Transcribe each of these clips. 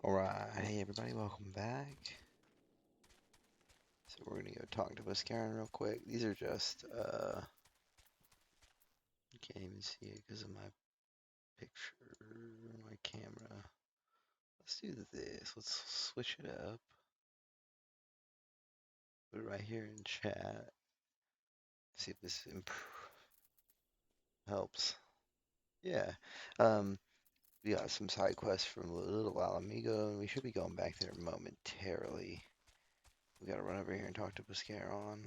Alright, hey everybody, welcome back. So we're gonna go talk to Buscaron real quick. These are just, you can't even see it because of my picture, my camera. Let's do this, let's switch it up. Put it right here in chat. See if this helps. Yeah, we got some side quests from Little Alamigo, and we should be going back there momentarily. We gotta run over here and talk to Buscaron.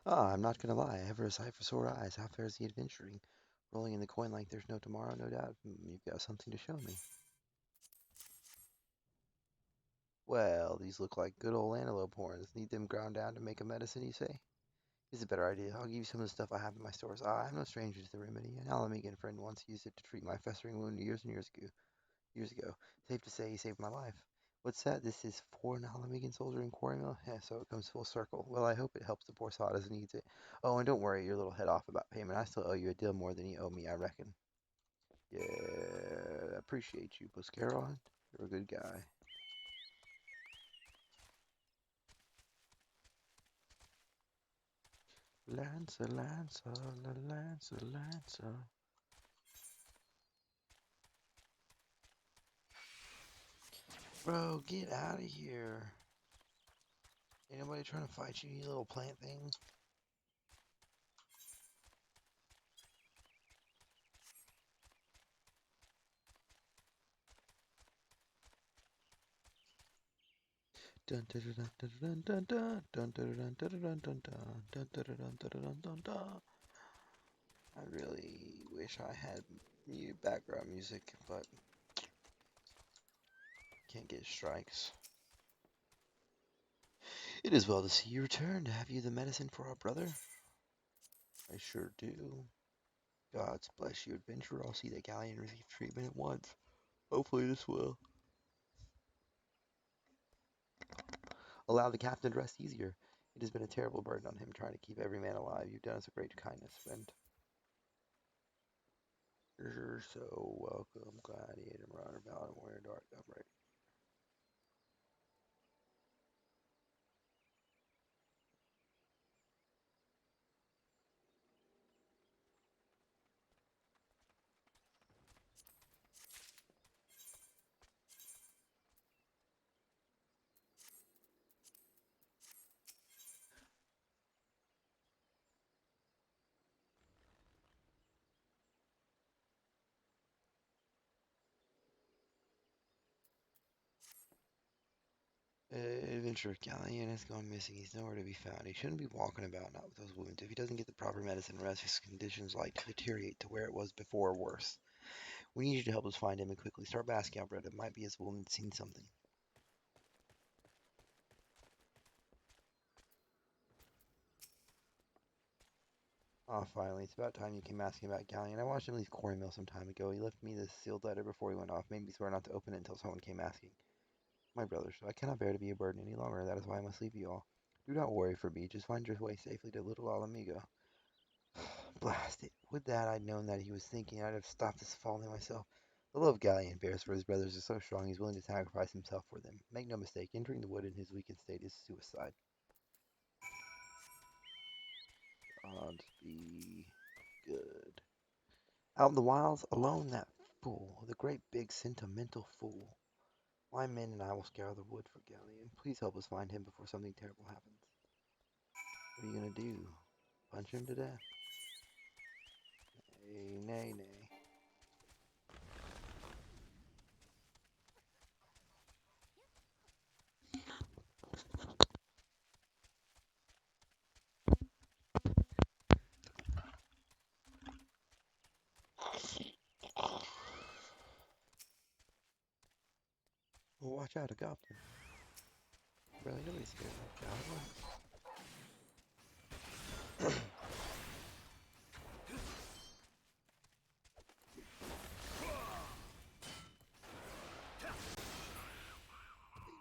Ah, I'm not gonna lie, I have a sight for sore eyes. How fares the adventuring? Rolling in the coin like there's no tomorrow, no doubt. You've got something to show me. Well, these look like good old antelope horns. Need them ground down to make a medicine, you say? It's a better idea. I'll give you some of the stuff I have in my stores. I'm no stranger to the remedy. An Alamegan friend once used it to treat my festering wound years and years ago. Safe to say he saved my life. What's that? This is for an Alamegan soldier in Quarry Mill? Yeah, so it comes full circle. Well, I hope it helps the poor sod as needs it. Oh, and don't worry your little head off about payment. I still owe you a deal more than you owe me, I reckon. Yeah, appreciate you, Buscaron. You're a good guy. Lancer, Lancer, Lancer, Lancer. Bro, get out of here. Ain't nobody trying to fight you, you little plant thing. Dun dun dun dun dun dun dun dun dun dun dun dun dun dun dun dun dun dun. I really wish I had background music, but can't get strikes. It is well to see you returned. Have you the medicine for our brother? I sure do. Gods bless you, adventurer. I'll see that galleon receive treatment at once. Hopefully this will allow the captain to rest easier. It has been a terrible burden on him trying to keep every man alive. You've done us a great kindness, friend. You're so welcome, gladiator, marauder, paladin, warrior, dark, upright. Adventurer galleon has gone missing. He's nowhere to be found. He shouldn't be walking about, not with those wounds. If he doesn't get the proper medicine rest, his condition's like to deteriorate to where it was before or worse. We need you to help us find him and quickly start basking out bread. It might be his wound seen something. Ah, finally, it's about time you came asking about Galleon. I watched him leave Quarry Mill some time ago. He left me this sealed letter before he went off, made me swear not to open it until someone came asking. My brothers, I cannot bear to be a burden any longer. That is why I must leave you all. Do not worry for me. Just find your way safely to Little Alamigo. Blast it. With that, I'd known that he was thinking. I'd have stopped this folly myself. The love Galleon bears for his brothers is so strong he's willing to sacrifice himself for them. Make no mistake, entering the wood in his weakened state is suicide. Odds be good. Out in the wilds, alone, that fool, the great big sentimental fool. My men and I will scour the wood for Galleon. Please help us find him before something terrible happens. What are you gonna do? Punch him to death? Nay, nay, nay. Well, watch out, a goblin. Really, nobody's scared of goblins.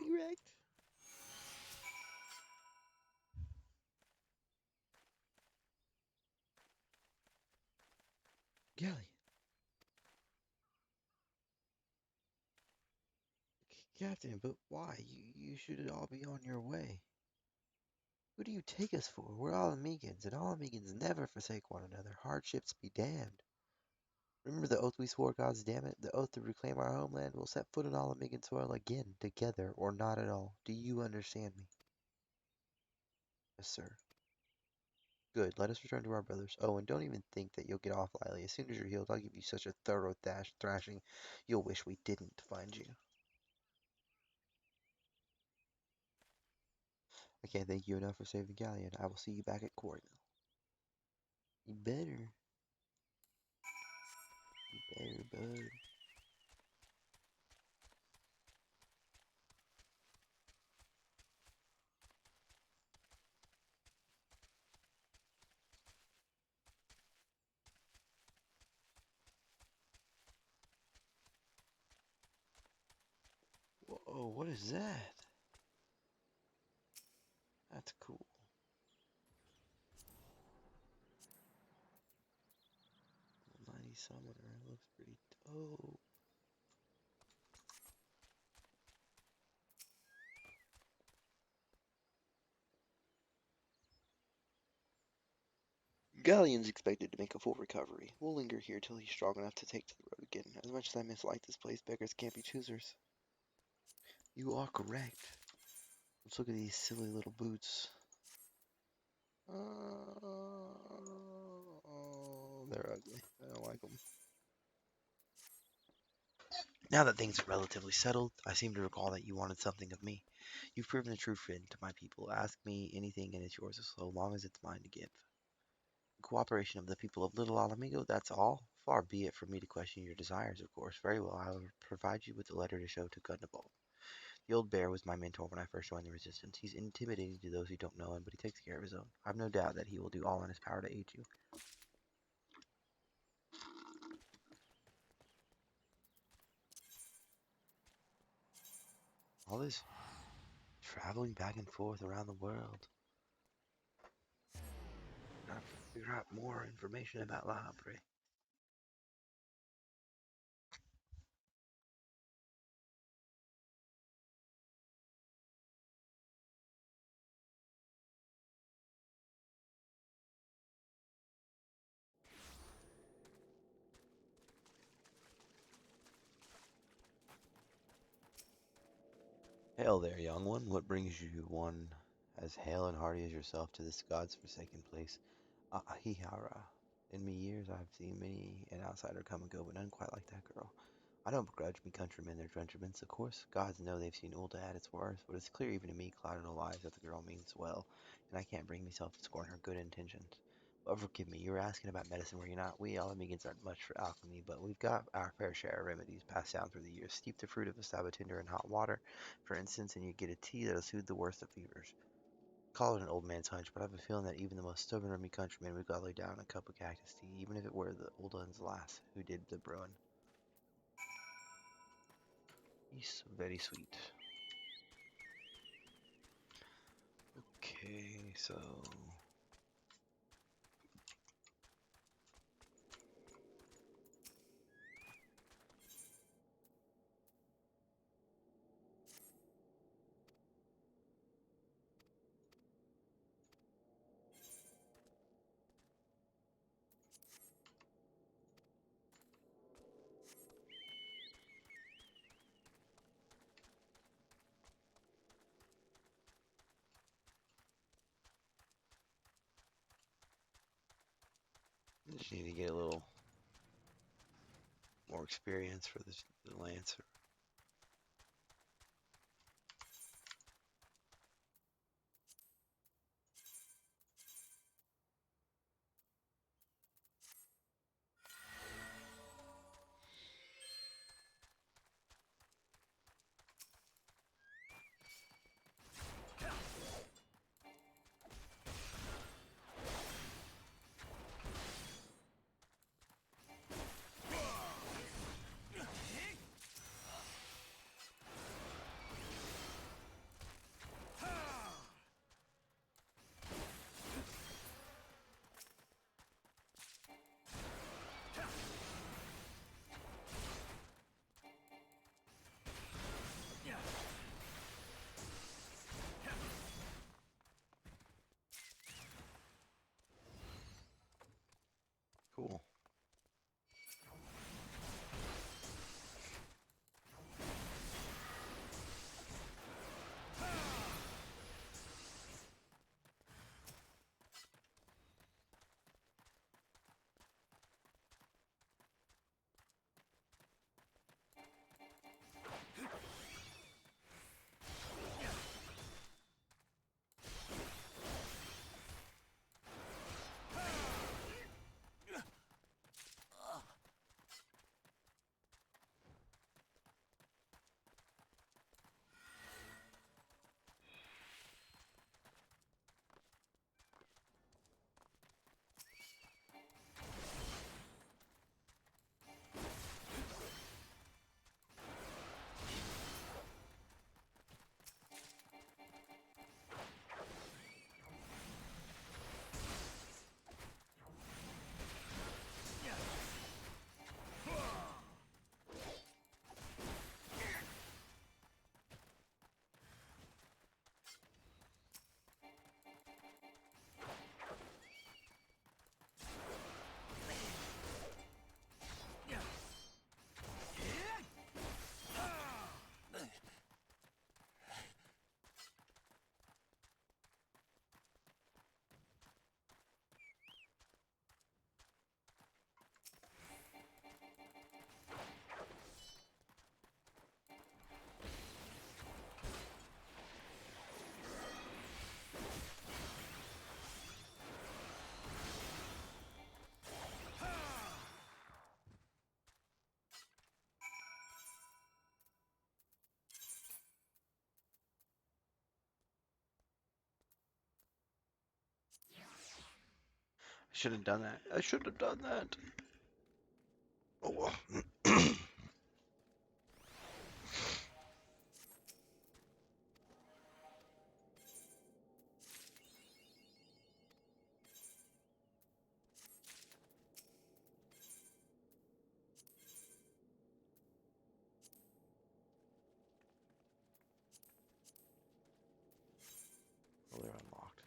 Direct. Galleon. Captain, but why? You should all be on your way. Who do you take us for? We're all Amigans, and all Amigans never forsake one another. Hardships be damned. Remember the oath we swore, gods damn it? The oath to reclaim our homeland. We'll set foot on all Amigan soil again, together, or not at all. Do you understand me? Yes, sir. Good. Let us return to our brothers. Oh, and don't even think that you'll get off lightly. As soon as you're healed, I'll give you such a thorough thrashing, you'll wish we didn't find you. I can't thank you enough for saving Galleon. I will see you back at Quarrymill. You better. You better, bud. Whoa, what is that? That's cool. Mighty Summoner looks pretty dope. Galleon's expected to make a full recovery. We'll linger here till he's strong enough to take to the road again. As much as I mislike this place, beggars can't be choosers. You are correct. Let's look at these silly little boots. Oh, they're ugly. I don't like them. Now that things are relatively settled, I seem to recall that you wanted something of me. You've proven a true friend to my people. Ask me anything and it's yours so long as it's mine to give. Cooperation of the people of Little Alamigo, that's all. Far be it from me to question your desires, of course. Very well, I will provide you with a letter to show to Gundabald. The old bear was my mentor when I first joined the Resistance. He's intimidating to those who don't know him, but he takes care of his own. I've no doubt that he will do all in his power to aid you. All this traveling back and forth around the world. Gotta figure out more information about La Hambre. Hail there, young one. What brings you, one as hale and hearty as yourself, to this God's forsaken place? Ahihara. In me years I've seen many an outsider come and go, but none quite like that girl. I don't begrudge me countrymen their drenchments, of course. Gods know they've seen Ulta at its worst, but it's clear even to me, clouded lives, that the girl means well, and I can't bring myself to scorn her good intentions. But forgive me, you were asking about medicine, were you not? We Alamegans aren't much for alchemy, but we've got our fair share of remedies passed down through the years. Steep the fruit of a sabotinder in hot water, for instance, and you get a tea that'll soothe the worst of fevers. Call it an old man's hunch, but I have a feeling that even the most stubborn of me countrymen would gladly down a cup of cactus tea, even if it were the old un's lass who did the brewing. He's very sweet. Okay, so I just need to get a little more experience for the Lancer. Should have done that. I should have done that. Oh well. Oh, they're unlocked.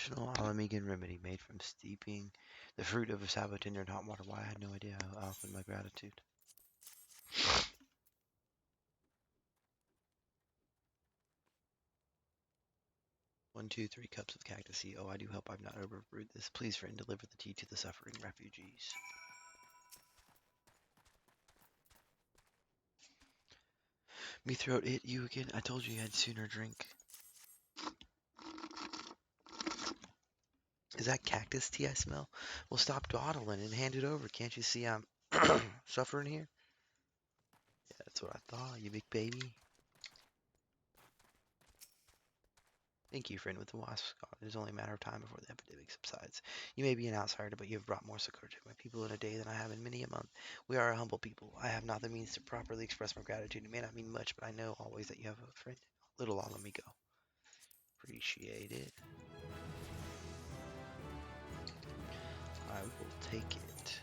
traditional Alamegan remedy made from steeping the fruit of a salvo tinder in hot water. Why, I had no idea how often my gratitude. 1, 2, 3 cups of cactus tea. Oh, I do hope I've not overbrewed this. Please, friend, deliver the tea to the suffering refugees. Me throat it you again. I told you had sooner drink. Is that cactus tea I smell? Well, stop dawdling and hand it over. Can't you see I'm suffering here? Yeah, that's what I thought, you big baby. Thank you, friend with the wasp. It is only a matter of time before the epidemic subsides. You may be an outsider, but you have brought more succor to my people in a day than I have in many a month. We are a humble people. I have not the means to properly express my gratitude. It may not mean much, but I know always that you have a friend. Little all let me go. Appreciate it. I will take it.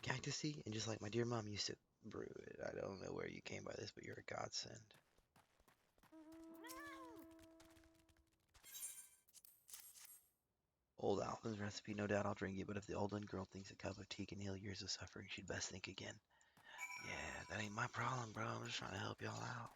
Cactus tea, and just like my dear mom used to brew it. I don't know where you came by this, but you're a godsend. Old Alvin's recipe, no doubt I'll drink it, but if the old girl thinks a cup of tea can heal years of suffering, she'd best think again. Yeah, that ain't my problem, bro. I'm just trying to help y'all out.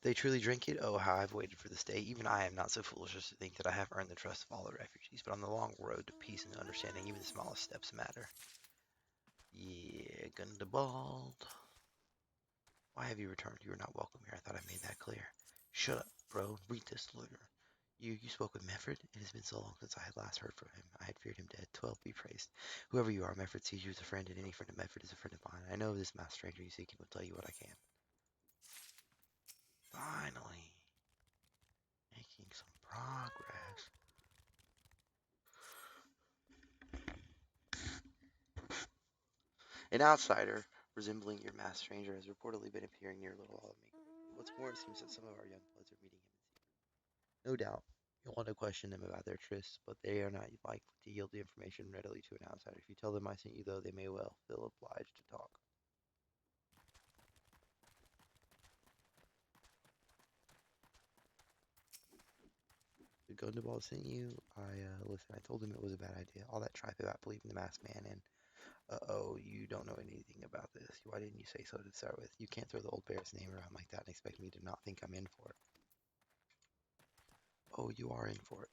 They truly drink it? Oh, how I've waited for this day. Even I am not so foolish as to think that I have earned the trust of all the refugees, but on the long road to peace and understanding, even the smallest steps matter. Yeah, Gundabald. Why have you returned? You are not welcome here. I thought I made that clear. Shut up, bro. Read this letter. You spoke with Meffred? It has been so long since I had last heard from him. I had feared him dead. 12 be praised. Whoever you are, Meffred sees you as a friend, and any friend of Meffred is a friend of mine. I know this masked stranger you seek and will tell you what I can. Finally. Making some progress. An outsider, resembling your masked stranger, has reportedly been appearing near Little Alamy. What's more, it seems that some of our young bloods are meeting him in secret. No doubt, you'll want to question them about their trysts, but they are not likely to yield the information readily to an outsider. If you tell them I sent you, though, they may well feel obliged to talk. The Gundaball sent you? Listen, I told him it was a bad idea. All that tripe about believing the masked man and uh-oh, you don't know anything about this. Why didn't you say so to start with? You can't throw the old bear's name around like that and expect me to not think I'm in for it. Oh, you are in for it.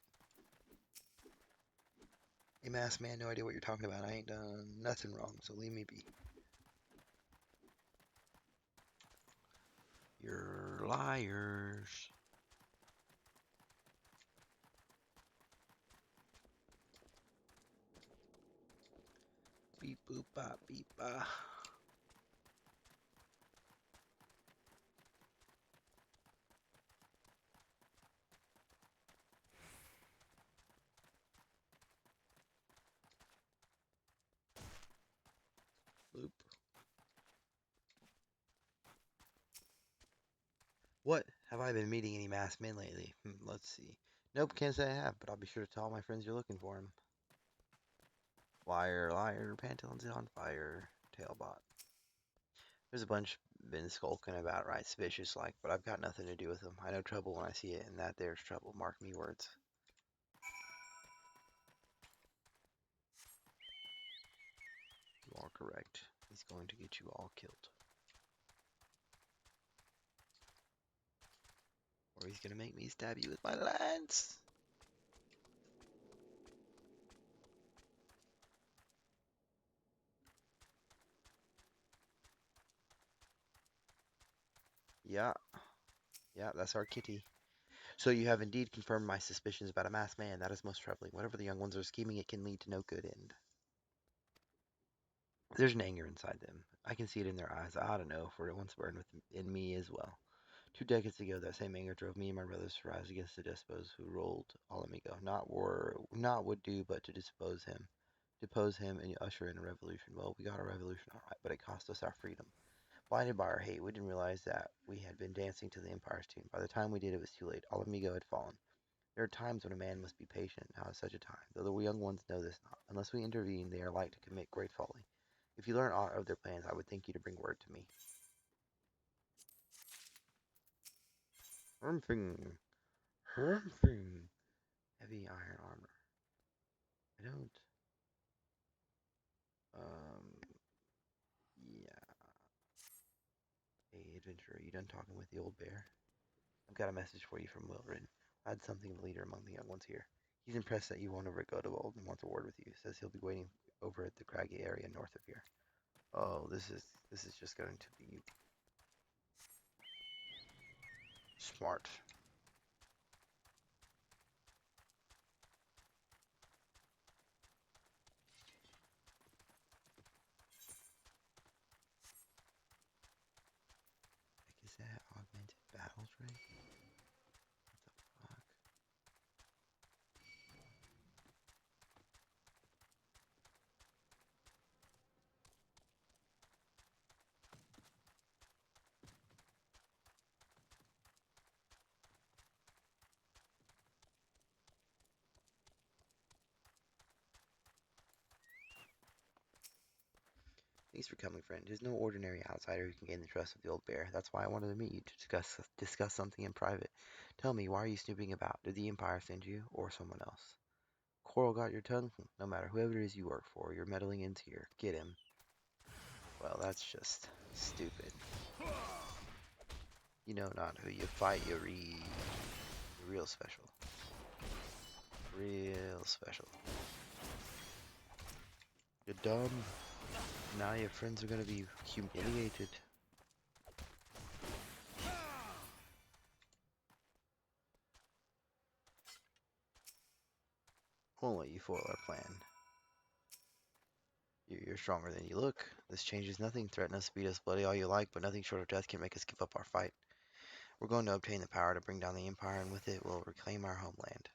A masked man, no idea what you're talking about. I ain't done nothing wrong, so leave me be. You're liars. Beep boop bop beep bah. Bloop. What? Have I been meeting any masked men lately? Let's see. Nope, can't say I have, but I'll be sure to tell all my friends you're looking for him. Liar, liar, pantaloons on fire, tailbot. There's a bunch been skulking about right suspicious like, but I've got nothing to do with them. I know trouble when I see it, and that there's trouble. Mark me words. You are correct. He's going to get you all killed. Or he's gonna make me stab you with my lance. Yeah, yeah, that's our kitty. So you have indeed confirmed my suspicions about a masked man. That is most troubling. Whatever the young ones are scheming, it can lead to no good end. There's an anger inside them. I can see it in their eyes. I ought to know, for it once burned in me as well. 2 decades ago, that same anger drove me and my brothers to rise against the despots who ruled Alamigo. Not would do, but to depose him, and usher in a revolution. Well, we got a revolution, all right, but it cost us our freedom. Blinded by our hate, we didn't realize that we had been dancing to the Empire's tune. By the time we did, it was too late. Alamigo had fallen. There are times when a man must be patient. Now is such a time, though the young ones know this not. Unless we intervene, they are like to commit great folly. If you learn aught of their plans, I would thank you to bring word to me. Hermfing. Hermfing. Heavy iron armor. I don't. Yeah. Hey, adventurer, you done talking with the old bear? I've got a message for you from Wilred. I had something of a leader among the young ones here. He's impressed that you won't ever go to Gold and wants a word with you. Says he'll be waiting over at the craggy area north of here. Oh, this is just going to be smart. Heck is that augmented battle trait? What the fuck? Thanks for coming, friend. There's no ordinary outsider who can gain the trust of the old bear. That's why I wanted to meet you to discuss something in private. Tell me, why are you snooping about? Did the Empire send you, or someone else? Coral got your tongue? No matter whoever it is you work for, you're meddling into here. Get him. Well, that's just stupid. You know not who you fight, you're real special. Real special. You're dumb. Now your friends are gonna be humiliated. Won't let you foil our plan. You're stronger than you look. This changes nothing. Threaten us, beat us bloody all you like, but nothing short of death can make us give up our fight. We're going to obtain the power to bring down the Empire, and with it, we'll reclaim our homeland.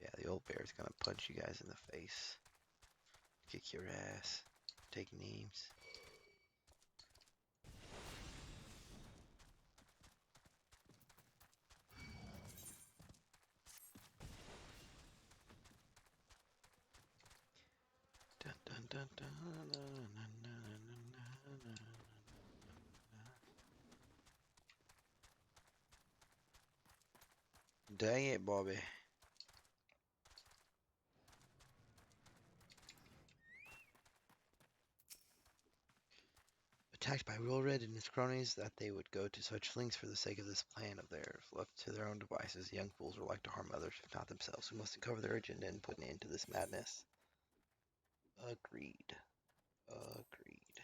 Yeah, the old bear's gonna punch you guys in the face. Kick your ass. Take names. Dun, dun, dun, dun, dun, dun, dun, dun, dun. Dang it, Bobby. Attacked by Real Red and his cronies, that they would go to such lengths for the sake of this plan of theirs. Left to their own devices, the young fools are like to harm others, if not themselves. We must uncover their agenda and put an end to this madness. Agreed. Agreed.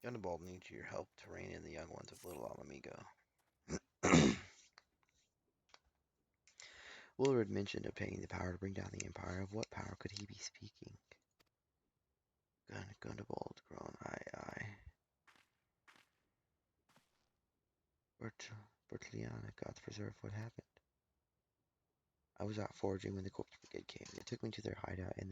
Gunderbald needs your help to rein in the young ones of Little Alamigo. Willard mentioned obtaining the power to bring down the Empire. Of what power could he be speaking? Gunderbald groaned. Aye. Bertiliana, God's preserve, what happened? I was out foraging when the corpse brigade came. They took me to their hideout, and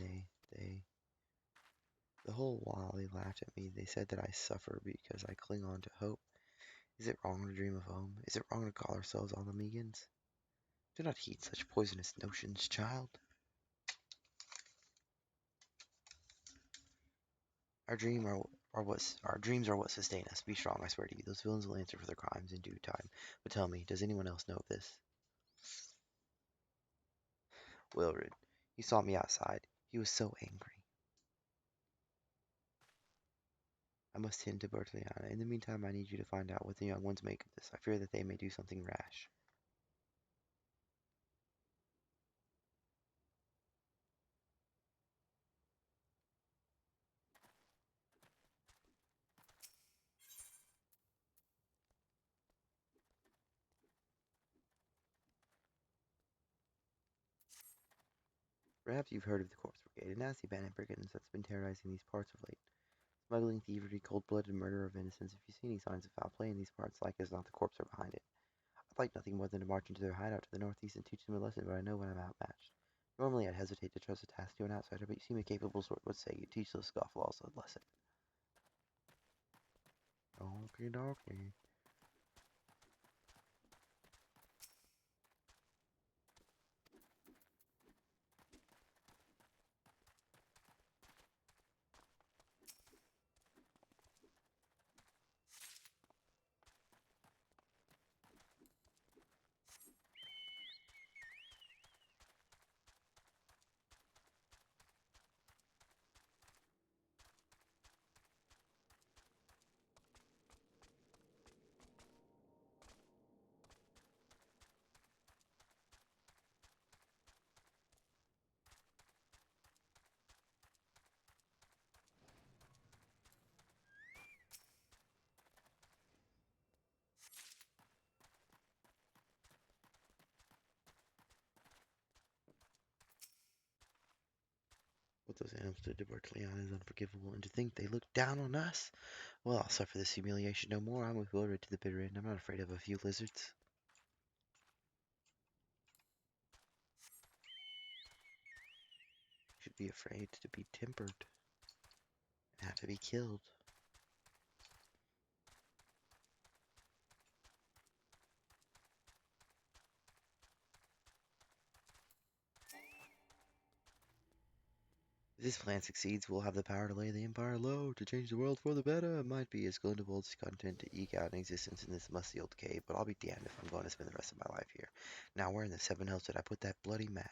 the whole while they laughed at me. They said that I suffer because I cling on to hope. Is it wrong to dream of home? Is it wrong to call ourselves Alamegans? Do not heed such poisonous notions, child. Our dreams are what sustain us. Be strong, I swear to you. Those villains will answer for their crimes in due time. But tell me, does anyone else know of this? Wilred. He saw me outside. He was so angry. I must tend to Bertiliana. In the meantime, I need you to find out what the young ones make of this. I fear that they may do something rash. Perhaps you've heard of the Corpse Brigade, a nasty band of brigands that's been terrorizing these parts of late. Smuggling, thievery, cold-blooded murder of innocents. If you see any signs of foul play in these parts, like as not the Corps are behind it. I'd like nothing more than to march into their hideout to the northeast and teach them a lesson, but I know when I'm outmatched. Normally I'd hesitate to trust a task to an outsider, but you seem a capable sort. Would say you teach those scofflaws a lesson. Okie dokie. What those animals did to Bertilion is unforgivable, and to think they looked down on us? Well, I'll suffer this humiliation no more. I'm with Wilred to the bitter end. I'm not afraid of a few lizards. You should be afraid to be tempered and have to be killed. If this plan succeeds, we'll have the power to lay the Empire low, to change the world for the better. It might be as Glindelwald's content to eke out an existence in this musty old cave, but I'll be damned if I'm going to spend the rest of my life here. Now, where in the seven hells did I put that bloody map?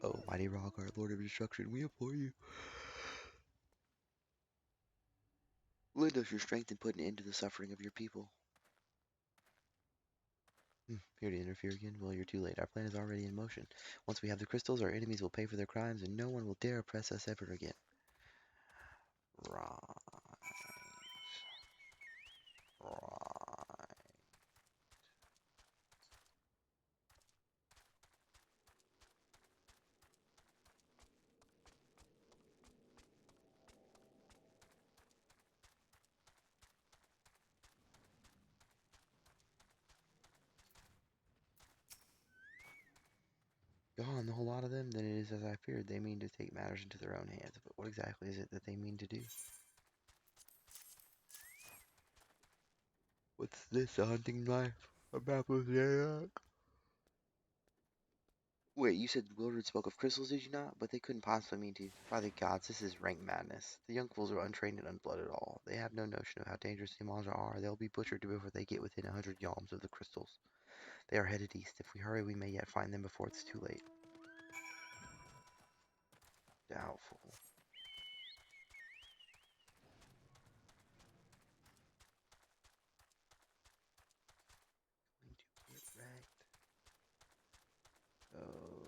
Oh, mighty Rogart, Lord of Destruction, we implore you. Lend us your strength and put an end to the suffering of your people. Here to interfere again? Well, you're too late. Our plan is already in motion. Once we have the crystals, our enemies will pay for their crimes, and no one will dare oppress us ever again. Right. Right. Gone, the whole lot of them? Then it is as I feared. They mean to take matters into their own hands. But what exactly is it that they mean to do? What's this, a hunting knife? A map of the ARR? Wait, you said Wilred spoke of crystals, did you not? But they couldn't possibly mean to. By the gods, this is rank madness. The young fools are untrained and unblooded at all. They have no notion of how dangerous the Imanja are. They'll be butchered before they get within 100 yalms of the crystals. They are headed east. If we hurry, we may yet find them before it's too late. Doubtful. Going to get wrecked. Oh.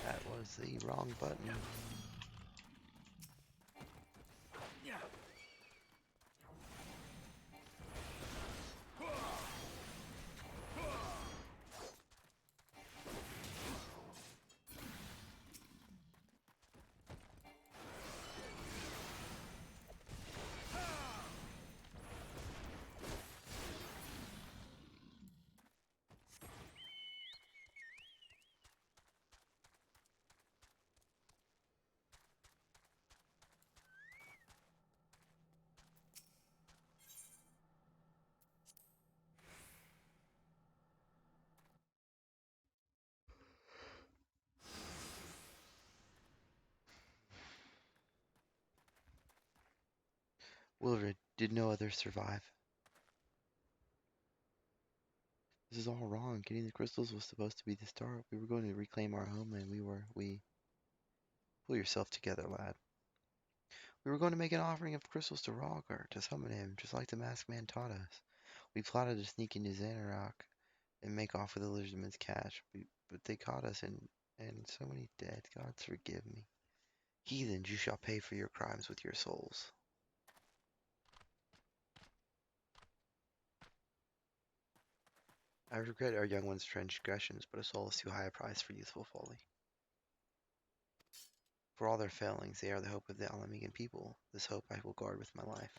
That was the wrong button. Wilred, did no others survive? This is all wrong. Getting the crystals was supposed to be the start. We were going to reclaim our homeland. We... Pull yourself together, lad. We were going to make an offering of crystals to Rogger, to summon him, just like the masked man taught us. We plotted to sneak into Xanarok and make off with the lizardman's cash, but they caught us, and so many dead. Gods forgive me. Heathens, you shall pay for your crimes with your souls. I regret our young one's transgressions, but a soul is too high a price for youthful folly. For all their failings, they are the hope of the Alamegan people. This hope I will guard with my life.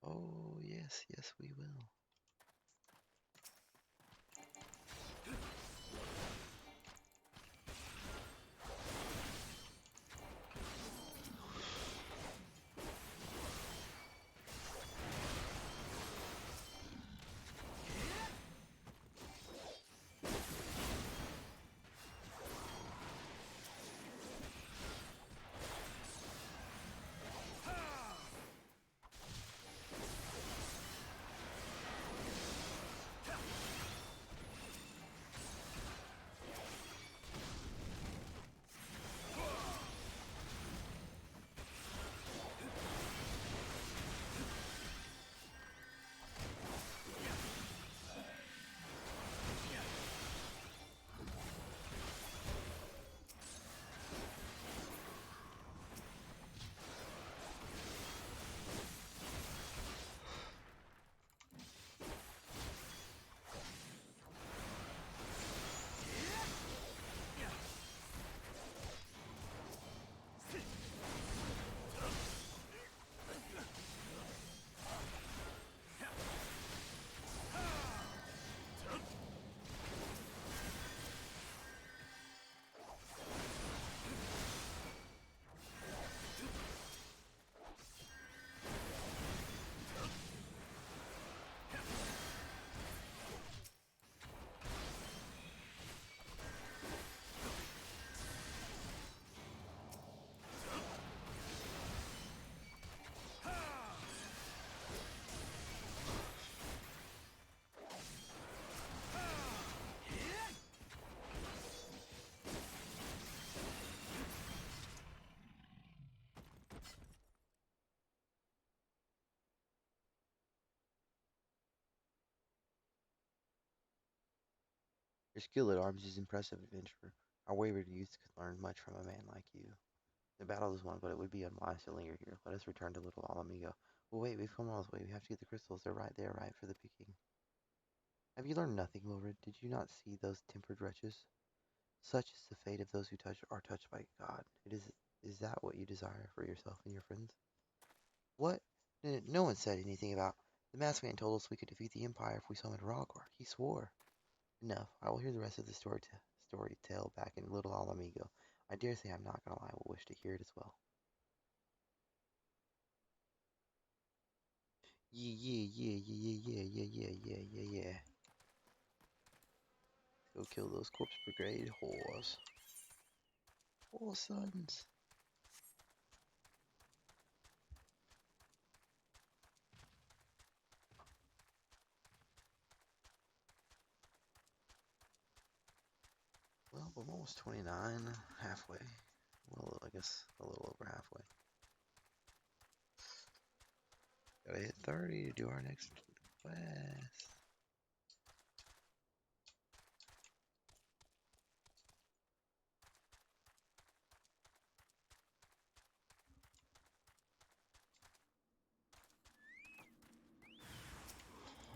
Oh, yes, yes, we will. Your skill at arms is impressive, adventurer. Our wayward youth could learn much from a man like you. The battle is won, but it would be unwise to linger here. Let us return to Little Alamigo. Well, wait, we've come all this way. We have to get the crystals. They're right there, right for the picking. Have you learned nothing, Wilred? Did you not see those tempered wretches? Such is the fate of those who are touched by God. Is that what you desire for yourself and your friends? What? No one said anything about... The masked man told us we could defeat the Empire if we summoned Rogor. He swore. Enough. I will hear the rest of the story tale back in Little Alamigo. I dare say I'm not gonna lie. I will wish to hear it as well. Yeah, yeah, yeah, yeah, yeah, yeah, yeah, yeah, yeah, yeah. Go kill those corpse brigade whores. Whore sons. Well, I'm almost 29, halfway. Well, I guess a little over halfway. Gotta hit 30 to do our next quest.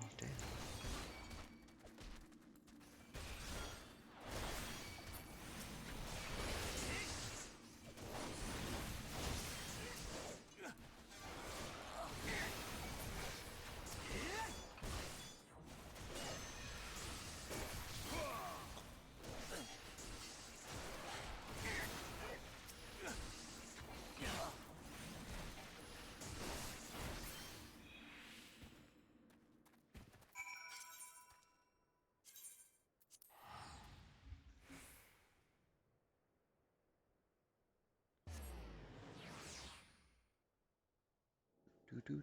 Oh, damn. Alright,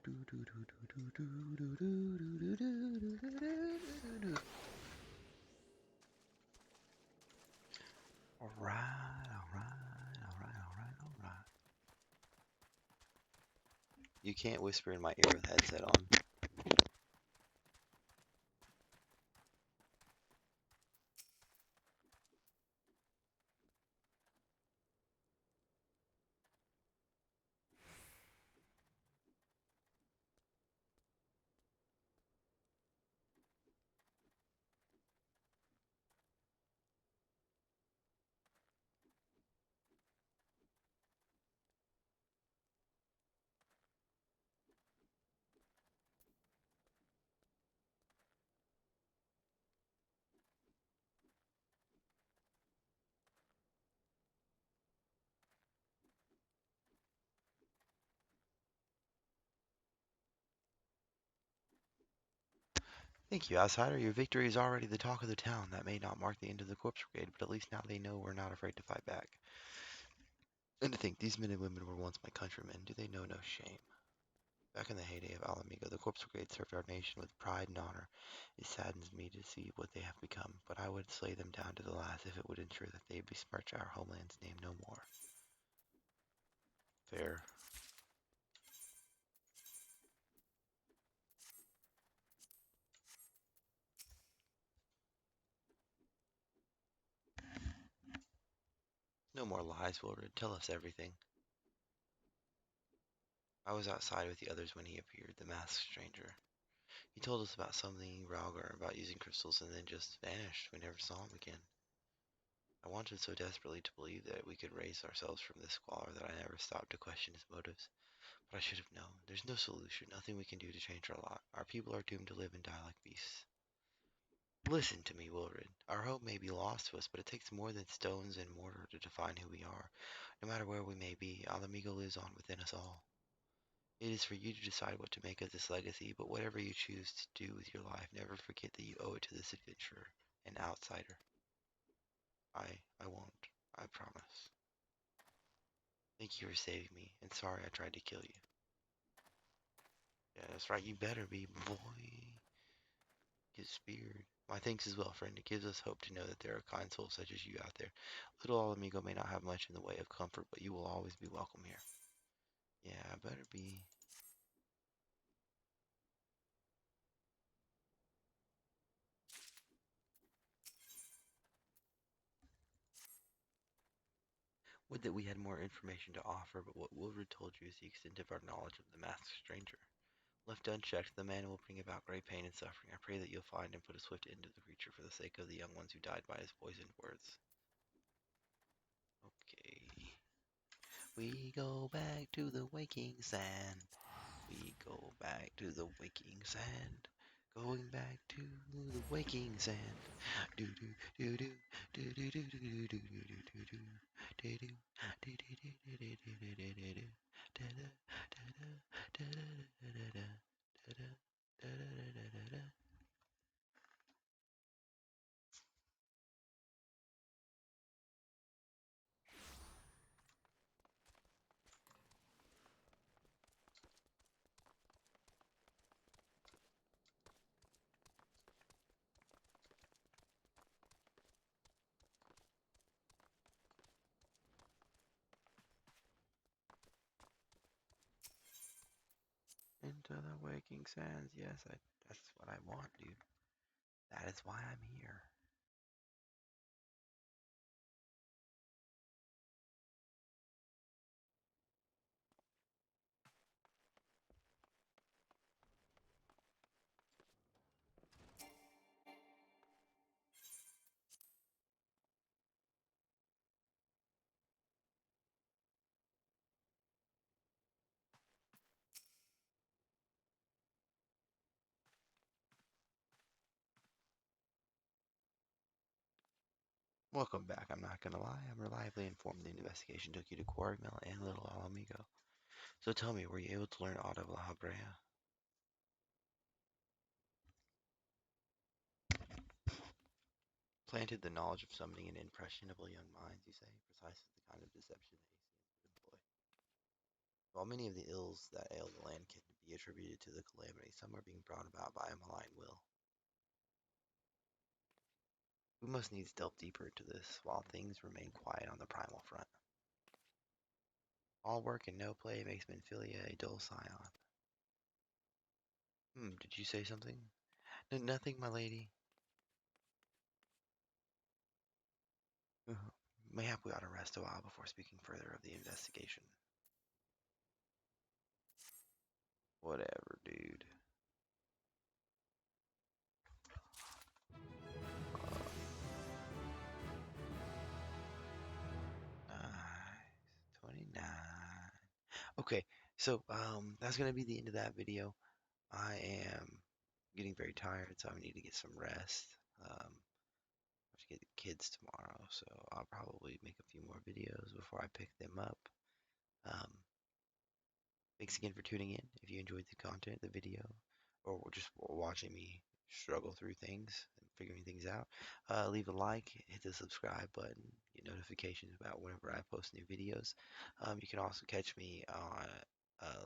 alright, alright, alright, alright. You can't whisper in my ear with headset on. Thank you, outsider. Your victory is already the talk of the town. That may not mark the end of the corpse brigade, but at least now they know we're not afraid to fight back. And to think, these men and women were once my countrymen. Do they know no shame? Back in the heyday of Alamigo, the corpse brigade served our nation with pride and honor. It saddens me to see what they have become, but I would slay them down to the last if it would ensure that they besmirch our homeland's name no more. Fair. No more lies, Wilred. Tell us everything. I was outside with the others when he appeared, the masked stranger. He told us about something Raugar about using crystals and then just vanished. We never saw him again. I wanted so desperately to believe that we could raise ourselves from this squalor that I never stopped to question his motives. But I should have known. There's no solution, nothing we can do to change our lot. Our people are doomed to live and die like beasts. Listen to me, Wilred. Our hope may be lost to us, but it takes more than stones and mortar to define who we are. No matter where we may be, Alamigo lives on within us all. It is for you to decide what to make of this legacy, but whatever you choose to do with your life, never forget that you owe it to this adventurer, an outsider. I won't. I promise. Thank you for saving me, and sorry I tried to kill you. Yeah, that's right, you better be, boy. Get speared. My thanks as well, friend. It gives us hope to know that there are kind souls such as you out there. Little Alamigo may not have much in the way of comfort, but you will always be welcome here. Yeah, I better be. Would that we had more information to offer, but what Wilred told you is the extent of our knowledge of the masked stranger. Left unchecked, the man will bring about great pain and suffering. I pray that you'll find and put a swift end to the creature for the sake of the young ones who died by his poisoned words. Okay. We go back to the waking sand. We go back to the waking sand. Going back to the waking sand. Do do do do do do do do do do do do do. Into the waking sands. Yes, that's what I want, dude. That is why I'm here. Welcome back. I'm not gonna lie. I'm reliably informed the investigation took you to Quarry Mill and Little Alamigo. So tell me, were you able to learn aught of La Habrea? Planted the knowledge of summoning in impressionable young minds, you say? Precisely the kind of deception that Aesir would employ. While many of the ills that ail the land can be attributed to the calamity. Some are being brought about by a malign will. We must needs delve deeper into this while things remain quiet on the primal front. All work and no play makes Menphilia a dull scion. Did you say something? No, nothing, my lady. Mayhap we ought to rest a while before speaking further of the investigation. Whatever, dude. Nice. 29. Okay, so that's gonna be the end of that video. I am getting very tired, so I need to get some rest. I have to get the kids tomorrow, so I'll probably make a few more videos before I pick them up. Um, Thanks again for tuning in. If you enjoyed the content, the video, or just watching me struggle through things and figuring things out, leave a like, hit the subscribe button, get notifications about whenever I post new videos. You can also catch me on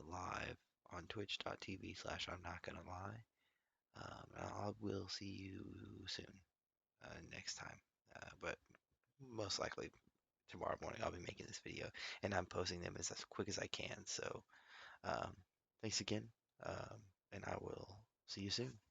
live on twitch.tv/I'm not gonna lie. I will see you soon, next time. But most likely tomorrow morning I'll be making this video, and I'm posting them as quick as I can. So um, thanks again, and I will see you soon.